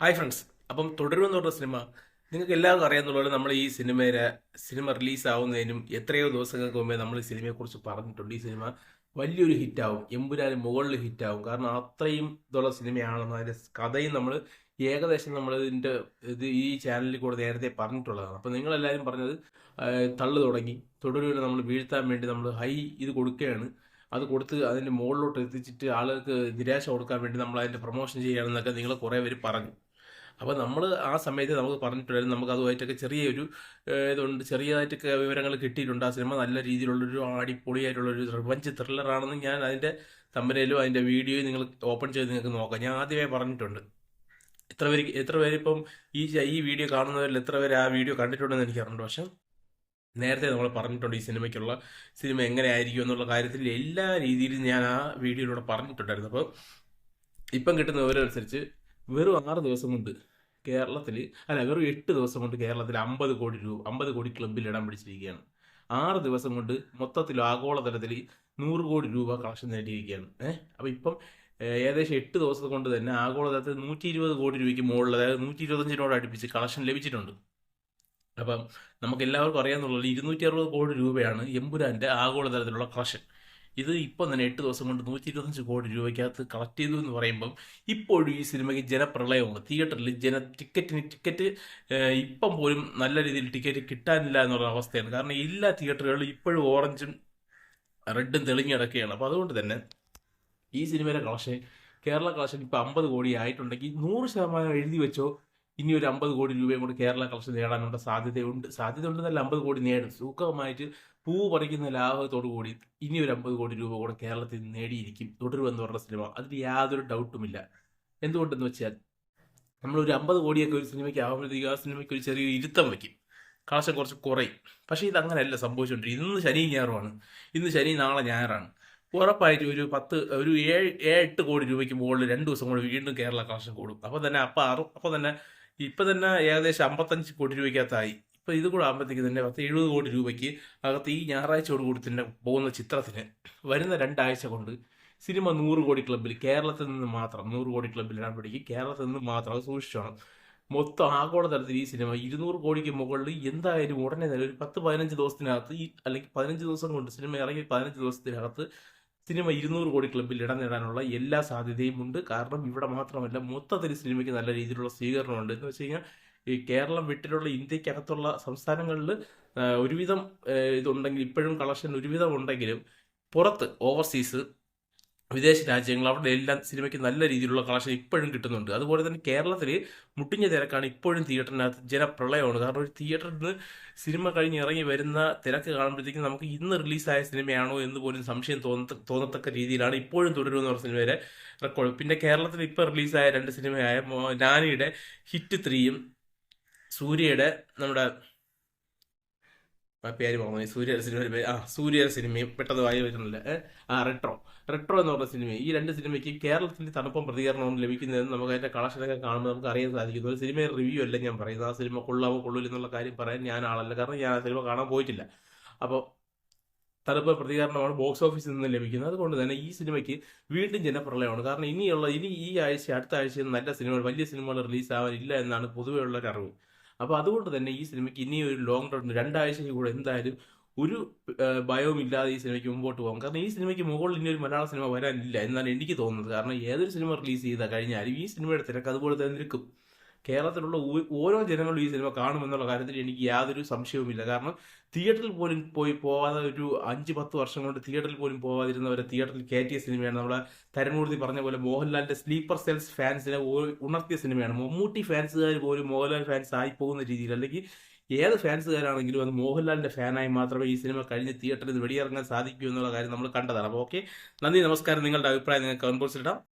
Hi friends. അപ്പം തുടരുമെന്ന് പറഞ്ഞ സിനിമ നിങ്ങൾക്ക് എല്ലാവർക്കും അറിയാവുന്നതുപോലെ നമ്മൾ ഈ സിനിമ റിലീസ് ആവുന്നതിനും എത്രയോ ദിവസങ്ങൾക്ക് മുമ്പേ നമ്മൾ ഈ സിനിമയെക്കുറിച്ച് പറഞ്ഞിട്ടുണ്ട്. ഈ സിനിമ വലിയൊരു ഹിറ്റാവും, എമ്പുരാന് മുകളിൽ ഹിറ്റാവും. കാരണം അത്രയും ഇതുള്ള സിനിമയാണെന്ന് അതിൻ്റെ കഥയും നമ്മൾ ഏകദേശം നമ്മൾ ഈ ചാനലിൽ കൂടെ നേരത്തെ പറഞ്ഞിട്ടുള്ളതാണ്. അപ്പം നിങ്ങളെല്ലാവരും പറഞ്ഞത് തള്ളു തുടങ്ങി, തുടരുവിനെ നമ്മൾ വീഴ്ത്താൻ വേണ്ടി നമ്മൾ ഹൈ ഇത് കൊടുക്കുകയാണ്. അത് കൊടുത്ത് അതിൻ്റെ മുകളിലോട്ട് എത്തിച്ചിട്ട് ആളുകൾക്ക് നിരാശ കൊടുക്കാൻ വേണ്ടി നമ്മൾ അതിൻ്റെ പ്രൊമോഷൻ ചെയ്യുകയാണെന്നൊക്കെ നിങ്ങൾ കുറേ പേര് പറഞ്ഞു. അപ്പോൾ നമ്മൾ ആ സമയത്ത് നമുക്ക് പറഞ്ഞിട്ടുണ്ടായിരുന്നു, നമുക്ക് അതുമായിട്ടൊക്കെ ചെറിയൊരു ഇതുണ്ട്, ചെറിയതായിട്ടൊക്കെ വിവരങ്ങൾ കിട്ടിയിട്ടുണ്ട്. ആ സിനിമ നല്ല രീതിയിലുള്ളൊരു അടിപൊളിയായിട്ടുള്ളൊരു റിവഞ്ച് ത്രില്ലറാണെന്ന് ഞാൻ അതിൻ്റെ തമ്പനയിലും അതിൻ്റെ വീഡിയോയും നിങ്ങൾ ഓപ്പൺ ചെയ്ത് നിങ്ങൾക്ക് നോക്കാം. ഞാൻ ആദ്യമേ പറഞ്ഞിട്ടുണ്ട്. എത്ര പേര് ഇപ്പം ഈ വീഡിയോ കാണുന്നവരിൽ എത്ര പേര് ആ വീഡിയോ കണ്ടിട്ടുണ്ടെന്ന് എനിക്കറിയുന്നുണ്ട്. പക്ഷെ നേരത്തെ നമ്മൾ പറഞ്ഞിട്ടുണ്ട് ഈ സിനിമ എങ്ങനെയായിരിക്കും എന്നുള്ള കാര്യത്തിൽ എല്ലാ രീതിയിലും ഞാൻ ആ വീഡിയോയിലൂടെ പറഞ്ഞിട്ടുണ്ടായിരുന്നു. അപ്പോൾ ഇപ്പം കിട്ടുന്ന വിവരമനുസരിച്ച് വെറും 6 ദിവസം കൊണ്ട് കേരളത്തിൽ, അല്ല വെറും 8 ദിവസം കൊണ്ട് കേരളത്തിൽ 50 കോടി ക്ലബിൽ ഇടം പിടിച്ചിരിക്കുകയാണ്. 6 ദിവസം കൊണ്ട് മൊത്തത്തിൽ ആഗോളതലത്തിൽ 100 കോടി രൂപ കളക്ഷൻ നേടിയിരിക്കുകയാണ്. അപ്പം ഇപ്പം ഏകദേശം 8 ദിവസം കൊണ്ട് തന്നെ ആഗോളതലത്തിൽ 120 കോടി രൂപയ്ക്ക് മുകളിൽ, അതായത് 125 അടുപ്പിച്ച് കളക്ഷൻ ലഭിച്ചിട്ടുണ്ട്. അപ്പം നമുക്ക് എല്ലാവർക്കും അറിയാമെന്നുള്ളത് 260 കോടി രൂപയാണ് എമ്പുരാൻ്റെ ആഗോളതലത്തിലുള്ള കളക്ഷൻ. ഇത് ഇപ്പം തന്നെ 8 ദിവസം കൊണ്ട് 125 കോടി രൂപയ്ക്കകത്ത് കളക്ട് ചെയ്തു എന്ന് പറയുമ്പം ഇപ്പോഴും ഈ സിനിമയ്ക്ക് ജനപ്രളയമാണ്. തിയേറ്ററിൽ ടിക്കറ്റ് ഇപ്പം പോലും നല്ല രീതിയിൽ ടിക്കറ്റ് കിട്ടാനില്ല എന്നുള്ള അവസ്ഥയാണ്. കാരണം എല്ലാ തിയേറ്ററുകളിലും ഇപ്പോഴും ഓറഞ്ചും റെഡും തെളിഞ്ഞു കിടക്കുകയാണ്. അപ്പോൾ അതുകൊണ്ട് തന്നെ ഈ സിനിമയുടെ കേരള കളക്ഷൻ ഇപ്പോൾ 50 കോടി ആയിട്ടുണ്ടെങ്കിൽ 100% എഴുതി വെച്ചോ, ഇനി ഒരു 50 കോടി രൂപയും കൂടി കേരള കളക്ഷൻ നേടാനുള്ള സാധ്യത ഉണ്ടെന്നല്ല, 50 കോടി നേടും സുഖമായിട്ട്. പൂ പറിക്കുന്ന ലാഭത്തോടു കൂടി ഇനി ഒരു 50 കോടി രൂപ കൂടെ കേരളത്തിൽ നിന്ന് നേടിയിരിക്കും തുടരുമെന്ന് പറഞ്ഞ സിനിമ. അതിൽ യാതൊരു ഡൗട്ടുമില്ല. എന്തുകൊണ്ടെന്ന് വെച്ചാൽ നമ്മളൊരു 50 കോടിയൊക്കെ ഒരു സിനിമയ്ക്ക് ആകുമ്പോഴത്തേക്ക് ആ സിനിമയ്ക്ക് ഒരു ചെറിയ ഇരുത്തം വയ്ക്കും, കളക്ഷൻ കുറച്ച് കുറയും. പക്ഷേ ഇത് അങ്ങനെയല്ല സംഭവിച്ചുകൊണ്ടിരിക്കും. ഇന്ന് ശനി ഞായറുമാണ്, നാളെ ഞായറാണ്. ഉറപ്പായിട്ട് ഒരു 7-8 കോടി രൂപയ്ക്ക് മുകളിൽ 2 ദിവസം കൂടി വീണ്ടും കേരള കളക്ഷൻ കൂടും. അപ്പോൾ തന്നെ ഇപ്പം തന്നെ ഏകദേശം 55 കോടി രൂപയ്ക്കകത്തായി. ഇപ്പം ഇത് കൂടെ ആകുമ്പോഴത്തേക്ക് തന്നെ 70 കോടി രൂപയ്ക്ക് അകത്ത് ഈ ഞായറാഴ്ചയോട് കൂടി തന്നെ പോകുന്ന ചിത്രത്തിന് വരുന്ന 2 ആഴ്ച കൊണ്ട് സിനിമ 100 കോടി ക്ലബിൽ, കേരളത്തിൽ നിന്ന് മാത്രം 100 കോടി ക്ലബിൽ ഇടാൻ പിടിക്കും. കേരളത്തിൽ നിന്ന് മാത്രം, അത് സൂക്ഷിച്ചോണം. മൊത്തം ആഗോളതലത്തിൽ ഈ സിനിമ 200 കോടിക്ക് മുകളിൽ എന്തായാലും ഉടനെ തന്നെ ഒരു 10-15 ദിവസത്തിനകത്ത്, അല്ലെങ്കിൽ 15 ദിവസം കൊണ്ട്, സിനിമ ഇറങ്ങി 15 ദിവസത്തിനകത്ത് സിനിമ 200 കോടി ക്ലബിൽ ഇടം നേടാനുള്ള എല്ലാ സാധ്യതയും ഉണ്ട്. കാരണം ഇവിടെ മാത്രമല്ല, മൊത്തത്തിൽ സിനിമയ്ക്ക് നല്ല രീതിയിലുള്ള സ്വീകരണമുണ്ട്. എന്ന് വെച്ച് കഴിഞ്ഞാൽ ഈ കേരളം വിട്ടിട്ടുള്ള ഇന്ത്യക്കകത്തുള്ള സംസ്ഥാനങ്ങളിൽ ഒരുവിധം ഇതുണ്ടെങ്കിൽ, ഇപ്പോഴും കളക്ഷൻ ഒരുവിധം ഉണ്ടെങ്കിലും പുറത്ത് ഓവർസീസ് വിദേശ രാജ്യങ്ങൾ, അവിടെ എല്ലാം സിനിമയ്ക്ക് നല്ല രീതിയിലുള്ള കളക്ഷൻ ഇപ്പോഴും കിട്ടുന്നുണ്ട്. അതുപോലെ തന്നെ കേരളത്തിൽ മുട്ടിഞ്ഞ തിരക്കാണ് ഇപ്പോഴും. തിയേറ്ററിനകത്ത് ജനപ്രളയമാണ്. കാരണം ഒരു തിയേറ്ററിൽ നിന്ന് സിനിമ കഴിഞ്ഞ് ഇറങ്ങി വരുന്ന തിരക്ക് കാണുമ്പോഴത്തേക്കും നമുക്ക് ഇന്ന് റിലീസായ സിനിമയാണോ എന്ന് പോലും സംശയം തോന്നത്തക്ക രീതിയിലാണ് ഇപ്പോഴും തുടരുമെന്ന് പറഞ്ഞ സിനിമയുടെ റെക്കോർഡ്. പിന്നെ കേരളത്തിൽ ഇപ്പോൾ റിലീസായ 2 സിനിമയായ നാനിയുടെ ഹിറ്റ് 3യും സൂര്യയുടെ നമ്മുടെ പേര് പറഞ്ഞു, സൂര്യയുടെ സിനിമയും പെട്ടെന്ന് വായി വരുന്നില്ല. റെട്രോ എന്ന് പറഞ്ഞ സിനിമ, ഈ 2 സിനിമയ്ക്ക് കേരളത്തിൽ തണുപ്പും പ്രതികരണവും ലഭിക്കുന്നതെന്ന് നമുക്ക് അതിന്റെ കളക്ഷനൊക്കെ കാണുമ്പോൾ നമുക്ക് അറിയാൻ സാധിക്കുന്നു. ഒരു സിനിമയുടെ റിവ്യൂ അല്ല ഞാൻ പറയുന്നത്. ആ സിനിമ കൊള്ളാമോ കൊള്ളൂല എന്നുള്ള കാര്യം പറയാൻ ഞാൻ ആളല്ല, കാരണം ഞാൻ ആ സിനിമ കാണാൻ പോയിട്ടില്ല. അപ്പോൾ തണുപ്പ് പ്രതികരണമാണ് ബോക്സ് ഓഫീസിൽ നിന്ന് ലഭിക്കുന്നത്. അതുകൊണ്ട് തന്നെ ഈ സിനിമയ്ക്ക് വീണ്ടും ജനപ്രളയമാണ്. കാരണം ഇനി ഈ ആഴ്ച, അടുത്ത ആഴ്ച നല്ല സിനിമകൾ, വലിയ സിനിമകൾ റിലീസ് ആവാനില്ല എന്നാണ് പൊതുവെ ഉള്ളൊരു അറിവ്. അപ്പോൾ അതുകൊണ്ട് തന്നെ ഈ സിനിമയ്ക്ക് ഇനി ഒരു ലോങ് റൺ 2 ആഴ്ചയ്ക്ക് കൂടെ എന്തായാലും ഒരു ഭയവും ഇല്ലാതെ ഈ സിനിമയ്ക്ക് മുമ്പോട്ട് പോകും. കാരണം ഈ സിനിമയ്ക്ക് മുകളിൽ ഇനി ഒരു മലയാള സിനിമ വരാനില്ല എന്നാണ് എനിക്ക് തോന്നുന്നത്. കാരണം ഏതൊരു സിനിമ റിലീസ് ചെയ്താൽ കഴിഞ്ഞാലും ഈ സിനിമയുടെ തിരക്ക് അതുപോലെ തന്നെ നിൽക്കും. കേരളത്തിലുള്ള ഓരോ ജനങ്ങളും ഈ സിനിമ കാണുമെന്നുള്ള കാര്യത്തിൽ എനിക്ക് യാതൊരു സംശയവുമില്ല. കാരണം തിയേറ്ററിൽ പോലും പോവാതെ ഒരു 5-10 വർഷം കൊണ്ട് തിയേറ്ററിൽ പോലും പോവാതിരുന്നവരെ തിയേറ്ററിൽ കയറ്റിയ സിനിമയാണ്. നമ്മളെ തരമൂർത്തി പറഞ്ഞ പോലെ മോഹൻലാലിന്റെ സ്ലീപ്പർ സെൽസ് ഫാൻസിനെ ഉണർത്തിയ സിനിമയാണ്. മമ്മൂട്ടി ഫാൻസുകാർ പോലും മോഹൻലാൽ ഫാൻസ് ആയി പോകുന്ന രീതിയിൽ, അല്ലെങ്കിൽ ഏത് ഫാൻസുകാരാണെങ്കിലും അത് മോഹൻലാലിന്റെ ഫാനായി മാത്രമേ ഈ സിനിമ കഴിഞ്ഞ് തിയേറ്ററിൽ നിന്ന് വെടിയിറങ്ങാൻ സാധിക്കൂ എന്നുള്ള കാര്യം നമ്മൾ കണ്ടതാണ്. അപ്പോൾ ഓക്കെ, നന്ദി, നമസ്കാരം. നിങ്ങളുടെ അഭിപ്രായം നിങ്ങൾക്ക് കമന്റ് ബോക്സിൽ ഇടാം.